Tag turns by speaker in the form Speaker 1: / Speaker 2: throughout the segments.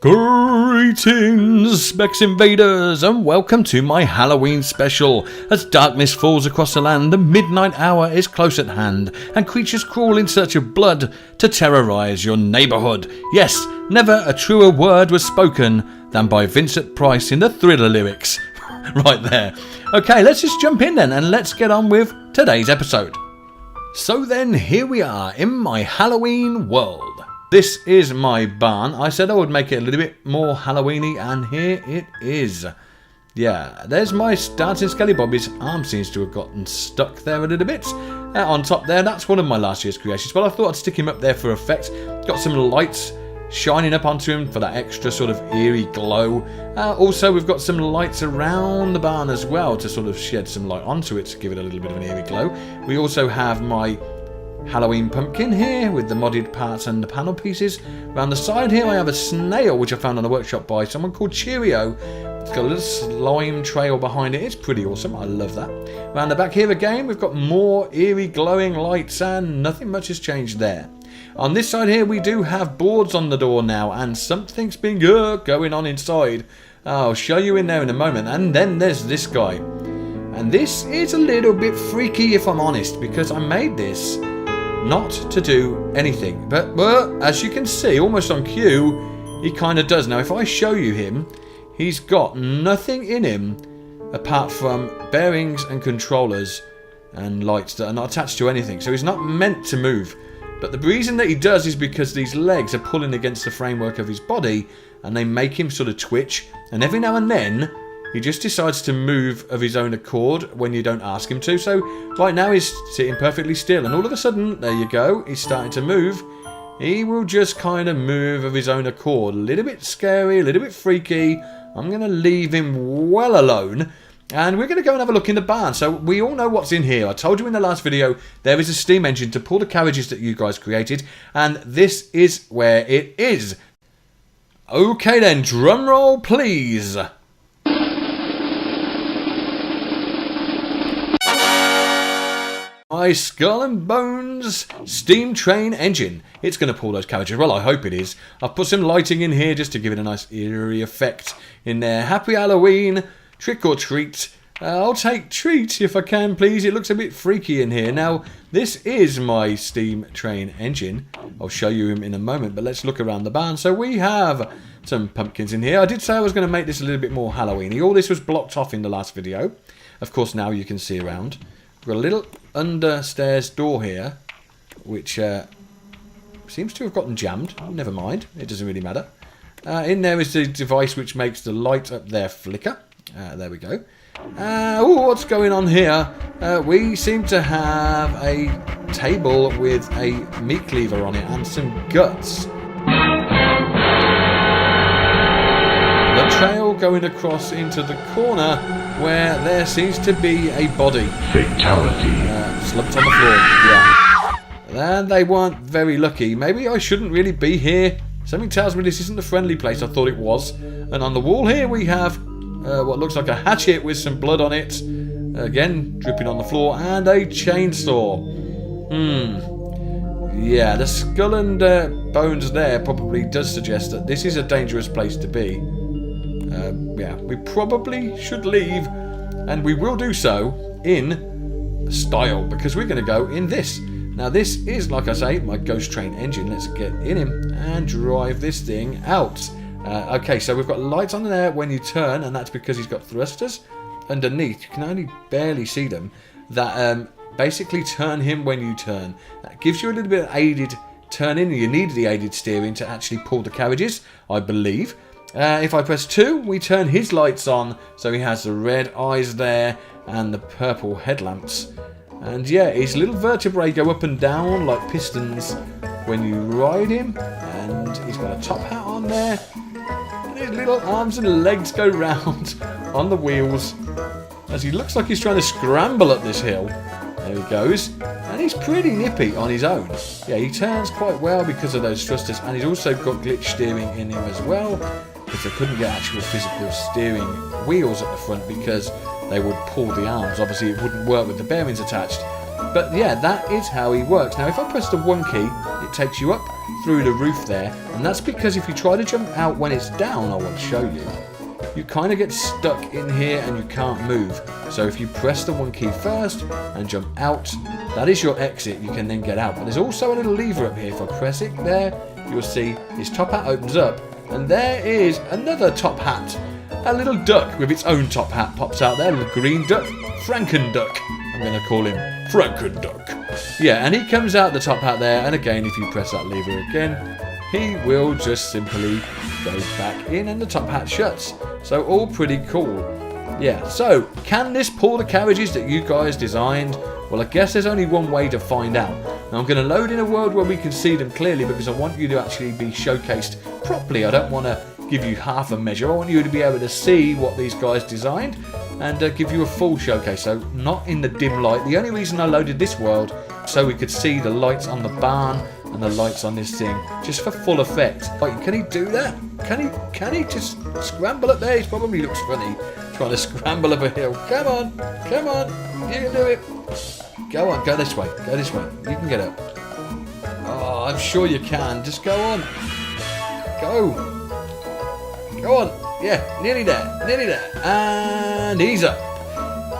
Speaker 1: Greetings, Specs Invaders, and welcome to my Halloween special. As darkness falls across the land, the midnight hour is close at hand, and creatures crawl in search of blood to terrorise your neighbourhood. Yes, never a truer word was spoken than by Vincent Price in the Thriller lyrics. Right there. Okay, let's just jump in then, and let's get on with today's episode. So then, here we are in my Halloween world. This is my barn. I said I would make it a little bit more Halloweeny, and here it is. Yeah, there's my dancing Skelly Bob. His arm seems to have gotten stuck there a little bit. On top there, that's one of my last year's creations, but I thought I'd stick him up there for effect. Got some lights shining up onto him for that extra sort of eerie glow. Also, we've got some lights around the barn as well to sort of shed some light onto it to give it a little bit of an eerie glow. We also have my Halloween pumpkin here with the modded parts and the panel pieces. Around the side here I have a snail which I found on a workshop by someone called Cheerio. It's got a little slime trail behind it. It's pretty awesome. I love that. Around the back here again we've got more eerie glowing lights and nothing much has changed there. On this side here we do have boards on the door now and something's been going on inside. I'll show you in there in a moment. And then there's this guy. And this is a little bit freaky if I'm honest, because I made this not to do anything, but as you can see, almost on cue, he kind of does. Now, if I show you him, he's got nothing in him apart from bearings and controllers and lights that are not attached to anything. So he's not meant to move. But the reason that he does is because these legs are pulling against the framework of his body, and they make him sort of twitch. And every now and then, he just decides to move of his own accord when you don't ask him to. So right now he's sitting perfectly still, and all of a sudden, there you go, he's starting to move. He will just kind of move of his own accord. A little bit scary, a little bit freaky. I'm going to leave him well alone, and we're going to go and have a look in the barn. So we all know what's in here. I told you in the last video, there is a steam engine to pull the carriages that you guys created, and this is where it is. Okay then, drum roll please. My Skull and Bones steam train engine. It's going to pull those carriages. Well, I hope it is. I've put some lighting in here just to give it a nice eerie effect in there. Happy Halloween. Trick or treat. I'll take treat if I can, please. It looks a bit freaky in here. Now, this is my steam train engine. I'll show you him in a moment, but let's look around the barn. So we have some pumpkins in here. I did say I was going to make this a little bit more Halloweeny. All this was blocked off in the last video. Of course, now you can see around. We've got a little understairs door here, which seems to have gotten jammed. Never mind, it doesn't really matter. In there is the device which makes the light up there flicker. There we go. Oh, what's going on here? We seem to have a table with a meat cleaver on it and some guts. The trail going across into the corner where there seems to be a body.
Speaker 2: Fatality.
Speaker 1: Slumped on the floor. Yeah. And they weren't very lucky. Maybe I shouldn't really be here. Something tells me this isn't the friendly place I thought it was. And on the wall here we have what looks like a hatchet with some blood on it. Again, dripping on the floor. And a chainsaw. Yeah, the skull and bones there probably does suggest that this is a dangerous place to be. Yeah, we probably should leave, and we will do so in style, because we're going to go in this. Now this is, like I say, my ghost train engine. Let's get in him and drive this thing out. Okay, so we've got lights on there when you turn, and that's because he's got thrusters underneath. You can only barely see them. That basically turn him when you turn. That gives you a little bit of aided turning. You need the aided steering to actually pull the carriages, I believe. If I press 2, we turn his lights on, so he has the red eyes there and the purple headlamps. And yeah, his little vertebrae go up and down like pistons when you ride him. And he's got a top hat on there. And his little arms and legs go round on the wheels as he looks like he's trying to scramble up this hill. There he goes. And he's pretty nippy on his own. Yeah, he turns quite well because of those thrusters. And he's also got glitch steering in him as well, because I couldn't get actual physical steering wheels at the front because they would pull the arms. Obviously it wouldn't work with the bearings attached. But yeah, that is how he works. Now if I press the 1 key, it takes you up. through the roof there. And that's because if you try to jump out when it's down, I want to show you, you kind of get stuck in here and you can't move. So if you press the 1 key first and jump out, that is your exit. You can then get out. But there's also a little lever up here. If I press it there, you'll see his top hat opens up. And there is another top hat. A little duck with its own top hat pops out there. A little green duck. Frankenduck. I'm going to call him Frankenduck. Yeah, and he comes out the top hat there. And again, if you press that lever again, he will just simply go back in and the top hat shuts. So all pretty cool. Yeah, so can this pull the carriages that you guys designed? Well, I guess there's only one way to find out. Now I'm going to load in a world where we can see them clearly because I want you to actually be showcased properly. I don't want to give you half a measure. I want you to be able to see what these guys designed and give you a full showcase. So not in the dim light. The only reason I loaded this world so we could see the lights on the barn and the lights on this thing just for full effect. Like, can he do that? Can he just scramble up there? He probably looks funny trying to scramble up a hill. Come on, you can do it. Go on, go this way, you can get up. Oh, I'm sure you can, just go on. Go on, yeah, nearly there, and he's up.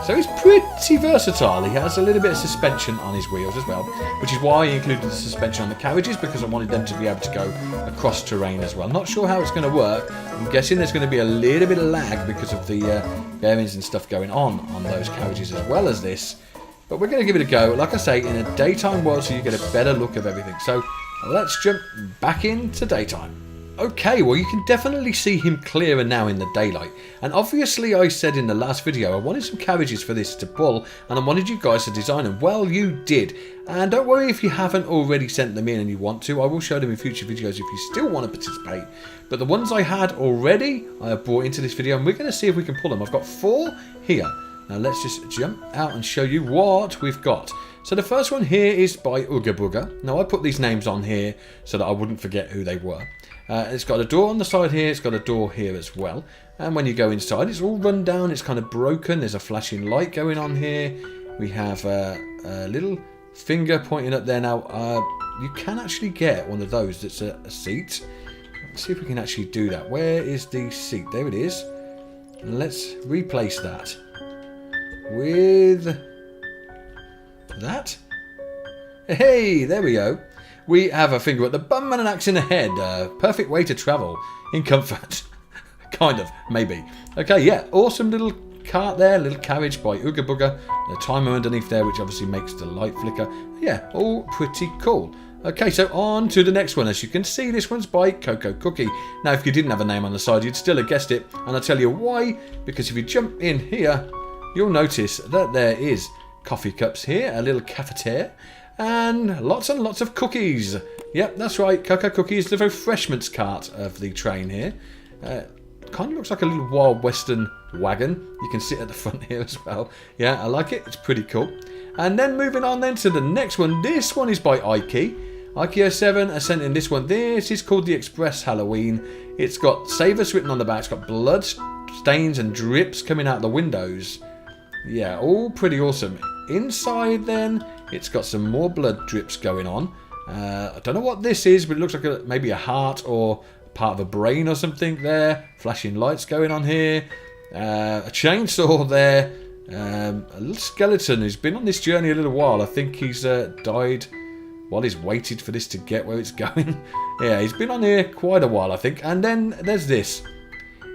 Speaker 1: So he's pretty versatile. He has a little bit of suspension on his wheels as well, which is why I included the suspension on the carriages, because I wanted them to be able to go across terrain as well. Not sure how it's going to work. I'm guessing there's going to be a little bit of lag because of the bearings and stuff going on those carriages as well as this. But we're going to give it a go, like I say, in a daytime world so you get a better look of everything. So let's jump back into daytime. Okay, well you can definitely see him clearer now in the daylight. And obviously I said in the last video I wanted some carriages for this to pull and I wanted you guys to design them. Well, you did. And don't worry if you haven't already sent them in and you want to. I will show them in future videos if you still want to participate. But the ones I had already I have brought into this video and we're going to see if we can pull them. I've got 4 here. Now let's just jump out and show you what we've got. So the first one here is by Ooga. Now I put these names on here so that I wouldn't forget who they were. It's got a door on the side here, it's got a door here as well. And when you go inside, it's all run down, it's kind of broken. There's a flashing light going on here. We have a little finger pointing up there. Now, you can actually get one of those that's a seat. Let's see if we can actually do that. Where is the seat? There it is. Let's replace that with that. Hey, there we go. We have a finger at the bum and an axe in the head. Perfect way to travel in comfort. Kind of, maybe. Okay, yeah, awesome little cart there, little carriage by Ooga. The timer underneath there, which obviously makes the light flicker. Yeah, all pretty cool. Okay, so on to the next one. As you can see, this one's by CoCi. Now, if you didn't have a name on the side, you'd still have guessed it. And I'll tell you why. Because if you jump in here, you'll notice that there is coffee cups here, a little cafetiere. And lots of cookies. Yep, that's right. CoCi is the refreshments cart of the train here. Kind of looks like a little Wild Western wagon. You can sit at the front here as well. Yeah, I like it. It's pretty cool. And then moving on then to the next one. This one is by Ike 07 are sent in this one. This is called the Express Halloween. It's got Save Us written on the back. It's got blood stains and drips coming out the windows. Yeah, all pretty awesome. Inside then, it's got some more blood drips going on. I don't know what this is, but it looks like maybe a heart or part of a brain or something there. Flashing lights going on here. A chainsaw there. A little skeleton who's been on this journey a little while. I think he's died while he's waited for this to get where it's going. Yeah, he's been on here quite a while, I think. And then there's this.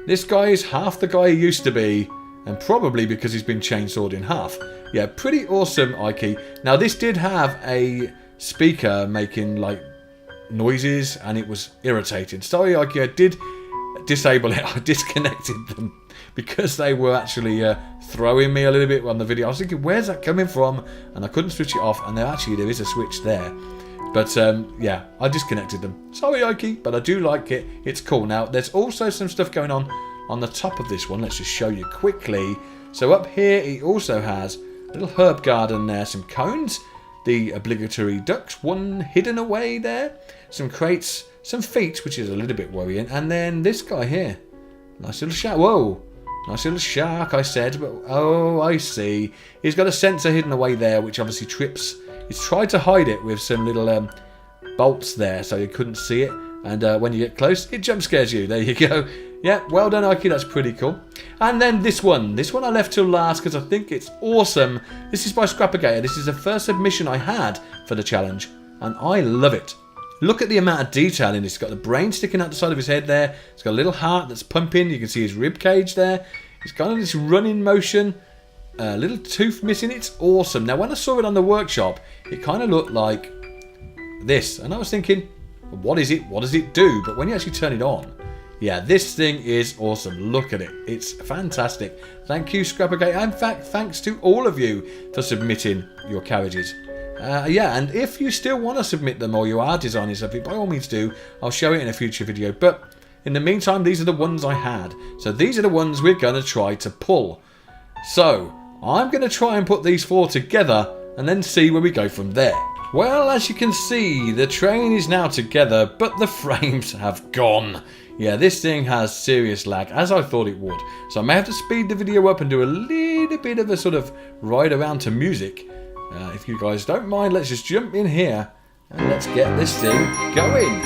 Speaker 1: This guy is half the guy he used to be. And probably because he's been chainsawed in half. Yeah, pretty awesome, Ike. Now, this did have a speaker making, like, noises, and it was irritating. Sorry, Ike, I did disable it. I disconnected them because they were actually throwing me a little bit on the video. I was thinking, where's that coming from? And I couldn't switch it off, and there is a switch there. But, yeah, I disconnected them. Sorry, Ike, but I do like it. It's cool. Now, there's also some stuff going on the top of this one. Let's just show you quickly. So up here, he also has a little herb garden there, some cones, the obligatory ducks, one hidden away there, some crates, some feet, which is a little bit worrying, and then this guy here. Nice little shark. Whoa! Nice little shark, I said, but oh, I see. He's got a sensor hidden away there, which obviously trips. He's tried to hide it with some little bolts there so you couldn't see it. And when you get close, it jump scares you. There you go. Yeah, well done, Ike. That's pretty cool. And then this one. This one I left till last because I think it's awesome. This is by Scrapi. This is the first submission I had for the challenge. And I love it. Look at the amount of detail in this. It's got the brain sticking out the side of his head there. It's got a little heart that's pumping. You can see his rib cage there. It's kind of this running motion. A little tooth missing. It's awesome. Now, when I saw it on the workshop, it kind of looked like this. And I was thinking, what is it? What does it do? But when you actually turn it on, yeah, this thing is awesome. Look at it. It's fantastic. Thank you, Scrapi. In fact, thanks to all of you for submitting your carriages. Yeah, and if you still want to submit them or you are designing something, by all means do. I'll show it in a future video. But in the meantime, these are the ones I had. So these are the ones we're going to try to pull. So I'm going to try and put these 4 together and then see where we go from there. Well, as you can see, the train is now together, but the frames have gone. Yeah, this thing has serious lag, as I thought it would. So I may have to speed the video up and do a little bit of a sort of ride around to music. If you guys don't mind, let's just jump in here and let's get this thing going.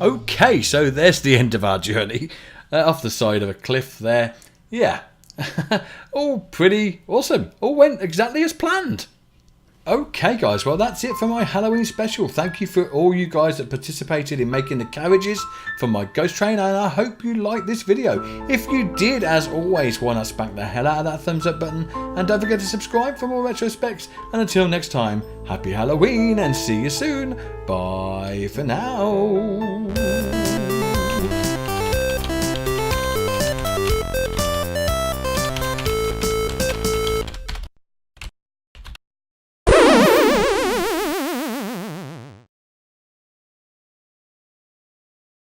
Speaker 1: Okay, so there's the end of our journey. Off the side of a cliff there. Yeah. All pretty awesome. All went exactly as planned. Okay guys, well that's it for my Halloween special. Thank you for all you guys that participated in making the carriages for my ghost train, and I hope you liked this video. If you did, as always, why not spank the hell out of that thumbs up button, and don't forget to subscribe for more retro specs. And until next time, happy Halloween and see you soon. Bye for now.